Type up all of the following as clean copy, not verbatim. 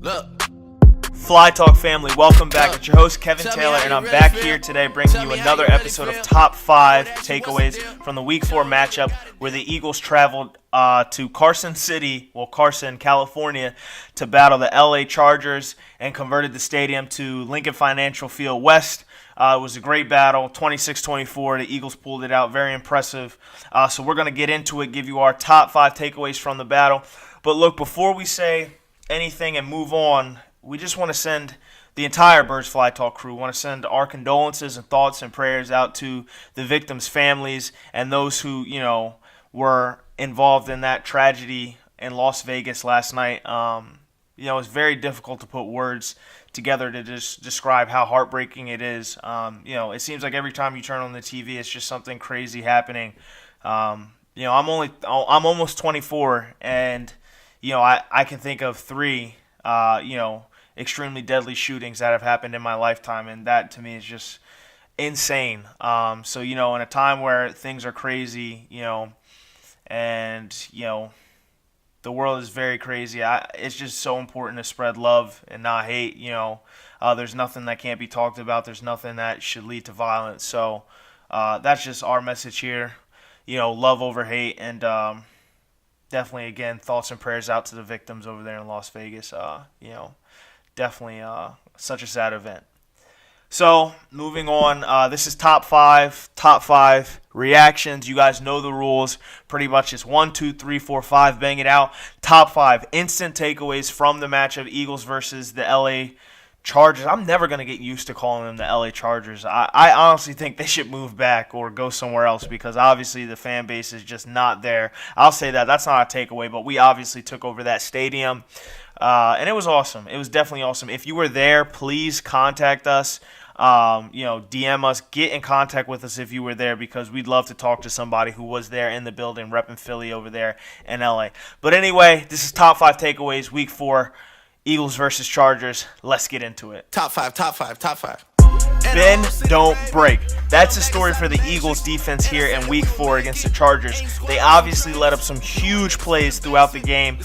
Look. Fly Talk family, welcome back. It's your host Kevin Taylor, and I'm back here today bringing you another episode of Top 5 Takeaways from the Week 4 matchup where the Eagles traveled to Carson, California to battle the LA Chargers and converted the stadium to Lincoln Financial Field West. It was a great battle, 26-24. The Eagles pulled it out, very impressive. So we're going to get into it, give you our top 5 takeaways from the battle. But look, before we say anything and move on, we just want to send the entire Birds Fly Talk crew, want to send our condolences and thoughts and prayers out to the victims' families and those who, were involved in that tragedy in Las Vegas last night. It's very difficult to put words together to just describe how heartbreaking it is. It seems like every time you turn on the TV, it's just something crazy happening. I'm almost 24, and I can think of 3, extremely deadly shootings that have happened in my lifetime, and that to me is just insane. So in a time where things are crazy, and the world is very crazy, it's just so important to spread love and not hate. There's nothing that can't be talked about. There's nothing that should lead to violence. So that's just our message here. Love over hate, and definitely, again, thoughts and prayers out to the victims over there in Las Vegas. Definitely such a sad event. So, moving on, this is top five reactions. You guys know the rules. Pretty much it's 1, 2, 3, 4, 5, bang it out. Top 5 instant takeaways from the matchup, Eagles versus the LA Chargers. I'm never going to get used to calling them the LA Chargers. I honestly think they should move back or go somewhere else because obviously the fan base is just not there. I'll say that. That's not a takeaway, but we obviously took over that stadium. And it was awesome. It was definitely awesome. If you were there, please contact us. DM us. Get in contact with us if you were there because we'd love to talk to somebody who was there in the building, repping Philly over there in LA. But anyway, this is top 5 takeaways, week 4. Eagles versus Chargers. Let's get into it. Top five. Bend, don't break. That's the story for the Eagles defense here in week 4 against the Chargers. They obviously let up some huge plays throughout the game.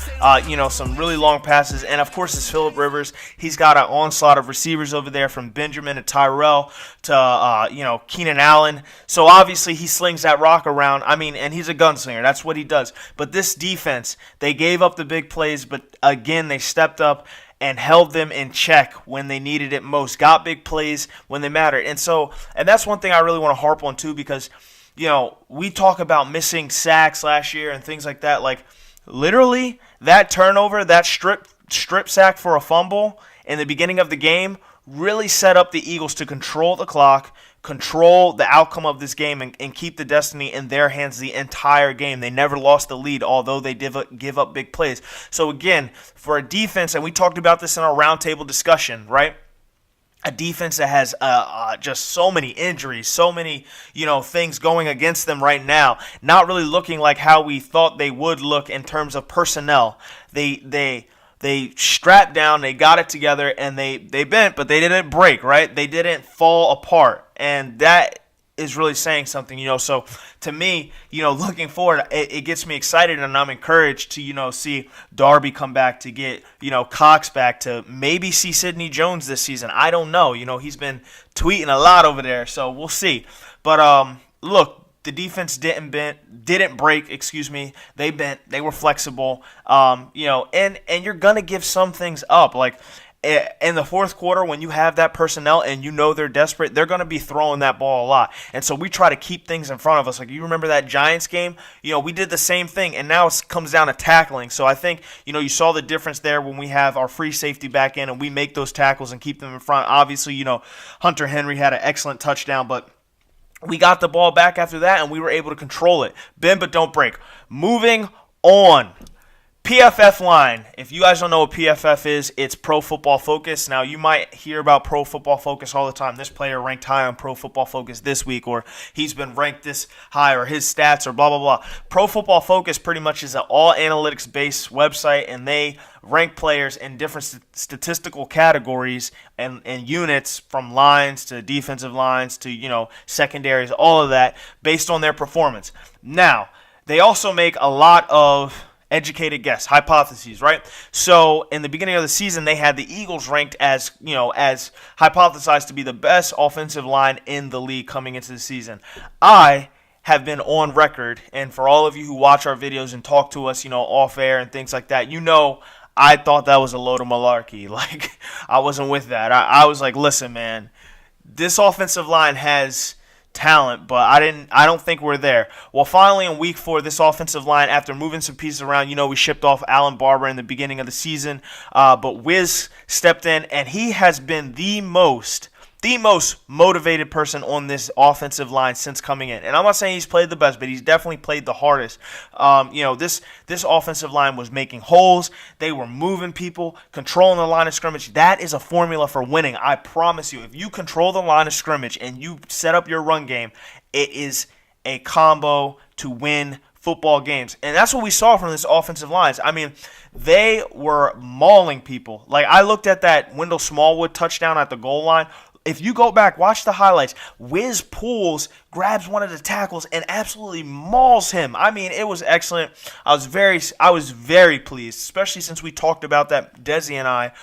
Some really long passes. And, of course, it's Phillip Rivers. He's got an onslaught of receivers over there from Benjamin to Tyrell to, Keenan Allen. So, obviously, he slings that rock around. And he's a gunslinger. That's what he does. But this defense, they gave up the big plays, but, again, they stepped up and held them in check when they needed it most, got big plays when they mattered. And that's one thing I really want to harp on too because, we talk about missing sacks last year and things like that. Like, literally, that turnover, that strip sack for a fumble in the beginning of the game really set up the Eagles to control the clock, control the outcome of this game, and keep the destiny in their hands the entire game. They never lost the lead, although they give up big plays. So again, for a defense, and we talked about this in our roundtable discussion, right? A defense that has just so many injuries, so many things going against them right now, not really looking like how we thought they would look in terms of personnel. They strapped down, they got it together, and they bent, but they didn't break, right? They didn't fall apart, and that is really saying something, So to me, looking forward, it gets me excited, and I'm encouraged to, see Darby come back, to get, Cox back, to maybe see Sidney Jones this season. I don't know. He's been tweeting a lot over there, so we'll see. But look. The defense didn't break. They bent. They were flexible. And you're gonna give some things up. Like in the fourth quarter, when you have that personnel and they're desperate, they're gonna be throwing that ball a lot. And so we try to keep things in front of us. Like you remember that Giants game? We did the same thing, and now it comes down to tackling. So I think you saw the difference there when we have our free safety back in and we make those tackles and keep them in front. Obviously, Hunter Henry had an excellent touchdown, but we got the ball back after that, and we were able to control it. Bend but don't break. Moving on. PFF line. If you guys don't know what PFF is, it's Pro Football Focus. Now, you might hear about Pro Football Focus all the time. This player ranked high on Pro Football Focus this week, or he's been ranked this high, or his stats, or blah, blah, blah. Pro Football Focus pretty much is an all-analytics-based website, and they rank players in different statistical categories and units, from lines to defensive lines to, secondaries, all of that, based on their performance. Now, they also make a lot of educated guess, hypotheses, right? So in the beginning of the season, they had the Eagles ranked as, as hypothesized to be the best offensive line in the league coming into the season. I have been on record, and for all of you who watch our videos and talk to us, off air and things like that, I thought that was a load of malarkey. Like, I wasn't with that. I was like, listen, man, this offensive line has talent, but I don't think we're there. Well, finally in week 4, this offensive line, after moving some pieces around, we shipped off Alan Barber in the beginning of the season, but Wiz stepped in, and he has been the most motivated person on this offensive line since coming in. And I'm not saying he's played the best, but he's definitely played the hardest. This offensive line was making holes. They were moving people, controlling the line of scrimmage. That is a formula for winning. I promise you, if you control the line of scrimmage and you set up your run game, it is a combo to win football games. And that's what we saw from this offensive line. I mean, they were mauling people. Like, I looked at that Wendell Smallwood touchdown at the goal line. If you go back, watch the highlights, Wiz pulls, grabs one of the tackles, and absolutely mauls him. I mean, it was excellent. I was very pleased, especially since we talked about that, Desi and I,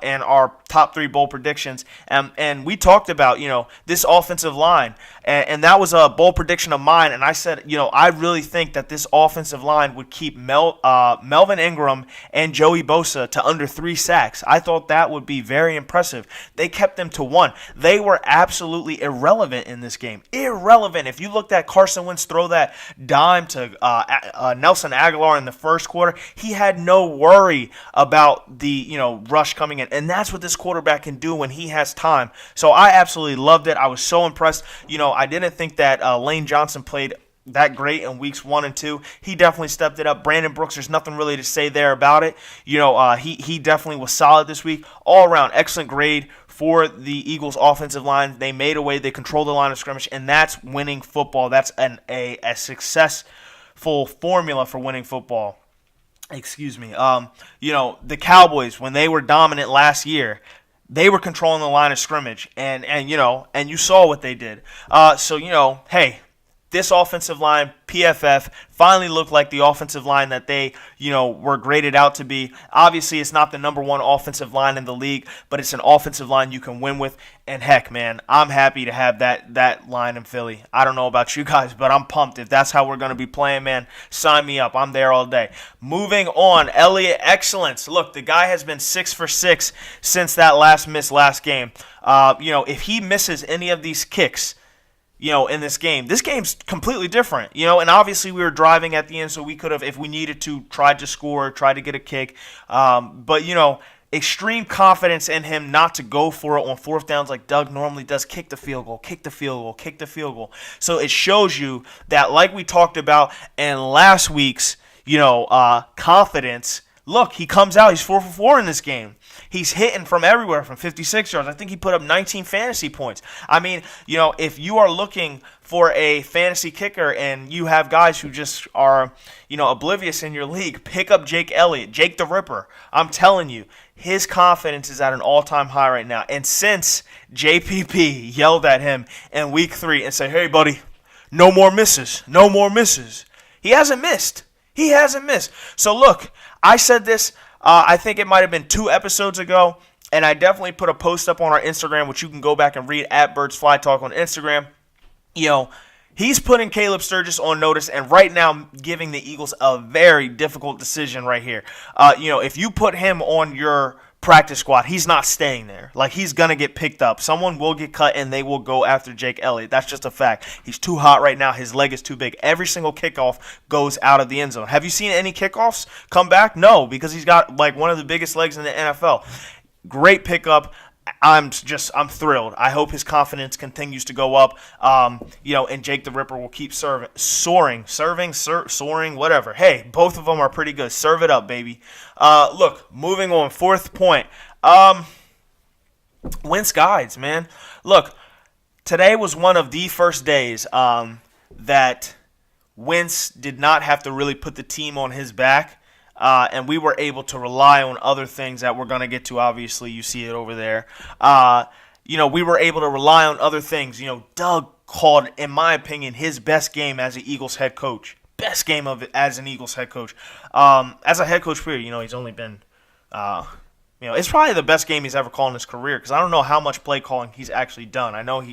and our top 3 bowl predictions. And we talked about, this offensive line. And that was a bold prediction of mine. And I said, I really think that this offensive line would keep Melvin Ingram and Joey Bosa to under 3 sacks. I thought that would be very impressive. They kept them to 1. They were absolutely irrelevant in this game. Irrelevant. If you looked at Carson Wentz throw that dime to Nelson Aguilar in the first quarter, he had no worry about the rush coming in. And that's what this quarterback can do when he has time. So I absolutely loved it. I was so impressed. I didn't think that Lane Johnson played that great in weeks 1 and 2. He definitely stepped it up. Brandon Brooks, there's nothing really to say there about it. He definitely was solid this week. All around, excellent grade for the Eagles offensive line. They made a way. They controlled the line of scrimmage, and that's winning football. That's a successful formula for winning football. Excuse me. The Cowboys, when they were dominant last year, they were controlling the line of scrimmage, and you saw what they did. Hey, this offensive line, PFF, finally looked like the offensive line that they, were graded out to be. Obviously, it's not the number 1 offensive line in the league, but it's an offensive line you can win with. And heck, man, I'm happy to have that line in Philly. I don't know about you guys, but I'm pumped. If that's how we're going to be playing, man, sign me up. I'm there all day. Moving on, Elliott Excellence. Look, the guy has been 6 for 6 since that last game. If he misses any of these kicks, in this game's completely different, and obviously we were driving at the end, so we could have, if we needed to, tried to score, tried to get a kick, but extreme confidence in him not to go for it on 4th downs like Doug normally does. Kick the field goal. So it shows you that, like we talked about in last week's, confidence. Look, he comes out, he's 4 for 4 in this game. He's hitting from everywhere, from 56 yards. I think he put up 19 fantasy points. I mean, if you are looking for a fantasy kicker and you have guys who just are, oblivious in your league, pick up Jake Elliott, Jake the Ripper. I'm telling you, his confidence is at an all-time high right now. And since JPP yelled at him in week 3 and said, hey, buddy, no more misses, he hasn't missed. So, look, I said this, I think it might have been 2 episodes ago, and I definitely put a post up on our Instagram, which you can go back and read at Birds Fly Talk on Instagram. He's putting Caleb Sturgis on notice, and right now giving the Eagles a very difficult decision right here. If you put him on your practice squad, he's not staying there. Like, he's going to get picked up. Someone will get cut, and they will go after Jake Elliott. That's just a fact. He's too hot right now. His leg is too big. Every single kickoff goes out of the end zone. Have you seen any kickoffs come back? No, because he's got, one of the biggest legs in the NFL. Great pickup. I'm thrilled. I hope his confidence continues to go up. And Jake the Ripper will keep soaring, whatever. Hey, both of them are pretty good. Serve it up, baby. Look, moving on, 4th point. Wentz guides, man. Look, today was one of the first days that Wentz did not have to really put the team on his back. And we were able to rely on other things that we're going to get to. Obviously, you see it over there. We were able to rely on other things. Doug called, in my opinion, his best game as an Eagles head coach. best game of it as an Eagles head coach. As a head coach, period, he's only been, it's probably the best game he's ever called in his career because I don't know how much play calling he's actually done. I know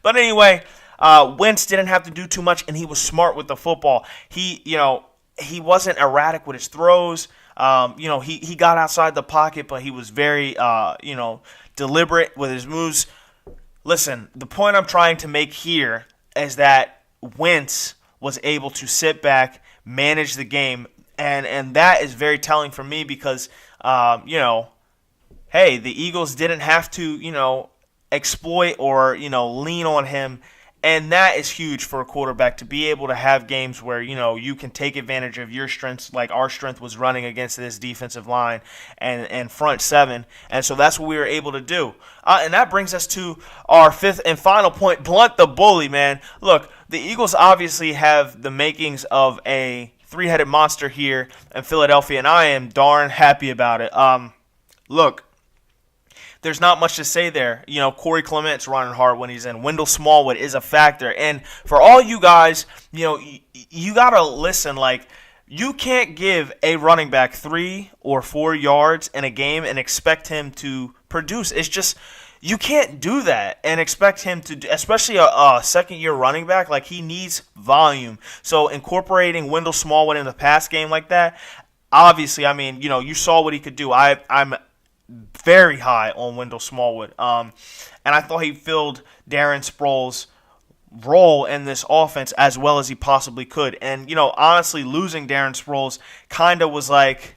but anyway, Wentz didn't have to do too much, and he was smart with the football. He wasn't erratic with his throws. He got outside the pocket, but he was very, deliberate with his moves. Listen, the point I'm trying to make here is that Wentz was able to sit back, manage the game, and that is very telling for me because, hey, the Eagles didn't have to, exploit or, lean on him. And that is huge for a quarterback to be able to have games where, you can take advantage of your strengths like our strength was running against this defensive line and front seven. And so that's what we were able to do. And that brings us to our fifth and final point, blunt the bully, man. Look, the Eagles obviously have the makings of a three-headed monster here in Philadelphia, and I am darn happy about it. Look. There's not much to say there. Corey Clement's running hard when he's in. Wendell Smallwood is a factor. And for all you guys, you got to listen. Like, you can't give a running back 3 or 4 yards in a game and expect him to produce. It's just, you can't do that and expect him to, especially a second-year running back. Like, he needs volume. So incorporating Wendell Smallwood in the pass game like that, obviously, you saw what he could do. I'm very high on Wendell Smallwood. And I thought he filled Darren Sproles' role in this offense as well as he possibly could. And, honestly, losing Darren Sproles kind of was like,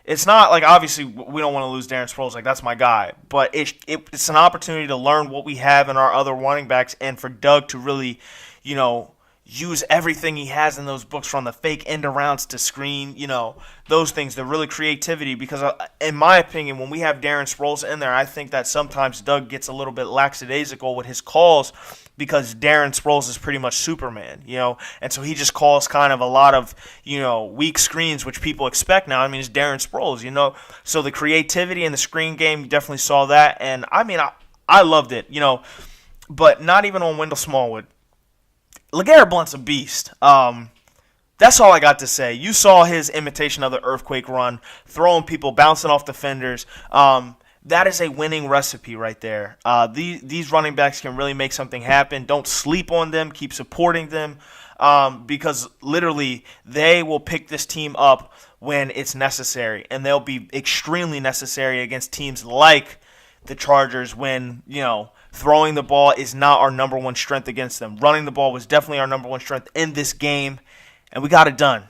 it's not like, obviously, we don't want to lose Darren Sproles. Like, that's my guy. But it's an opportunity to learn what we have in our other running backs and for Doug to really, use everything he has in those books from the fake end arounds to screen, those things, the really creativity. Because in my opinion, when we have Darren Sproles in there, I think that sometimes Doug gets a little bit lackadaisical with his calls because Darren Sproles is pretty much Superman, and so he just calls kind of a lot of, weak screens, which people expect now. It's Darren Sproles, so the creativity in the screen game, you definitely saw that. And I loved it, but not even on Wendell Smallwood. LeGarrette Blount's a beast. That's all I got to say. You saw his imitation of the earthquake run, throwing people, bouncing off defenders. That is a winning recipe right there. These running backs can really make something happen. Don't sleep on them. Keep supporting them because literally they will pick this team up when it's necessary, and they'll be extremely necessary against teams like the Chargers when, throwing the ball is not our number one strength against them. Running the ball was definitely our number one strength in this game, and we got it done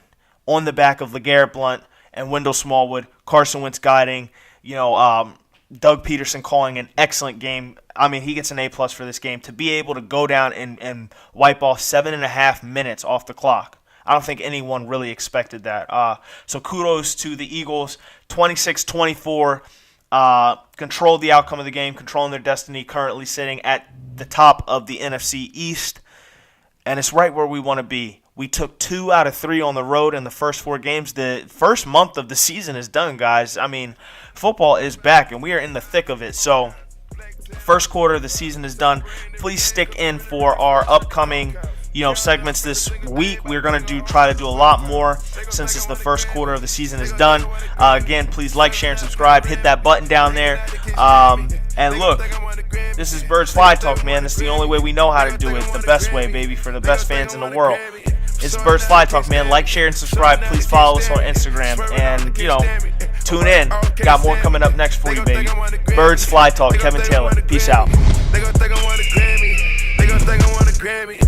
on the back of LeGarrette Blount and Wendell Smallwood, Carson Wentz guiding, Doug Peterson calling an excellent game. He gets an A+ for this game. To be able to go down and wipe off 7.5 minutes off the clock, I don't think anyone really expected that. So kudos to the Eagles, 26-24. Controlled the outcome of the game, controlling their destiny, currently sitting at the top of the NFC East, and it's right where we want to be. We took 2 out of 3 on the road in the first 4 games. The first month of the season is done, guys. Football is back, and we are in the thick of it. So, first quarter of the season is done. Please stick in for our upcoming segments this week. We're going to try to do a lot more since it's the first quarter of the season is done. Again, please like, share, and subscribe. Hit that button down there. And look, this is Birds Fly Talk, man. It's the only way we know how to do it. The best way, baby, for the best fans in the world. It's Birds Fly Talk, man. Like, share, and subscribe. Please follow us on Instagram. And, tune in. Got more coming up next for you, baby. Birds Fly Talk, Kevin Taylor. Peace out. They gon' think I want a Grammy.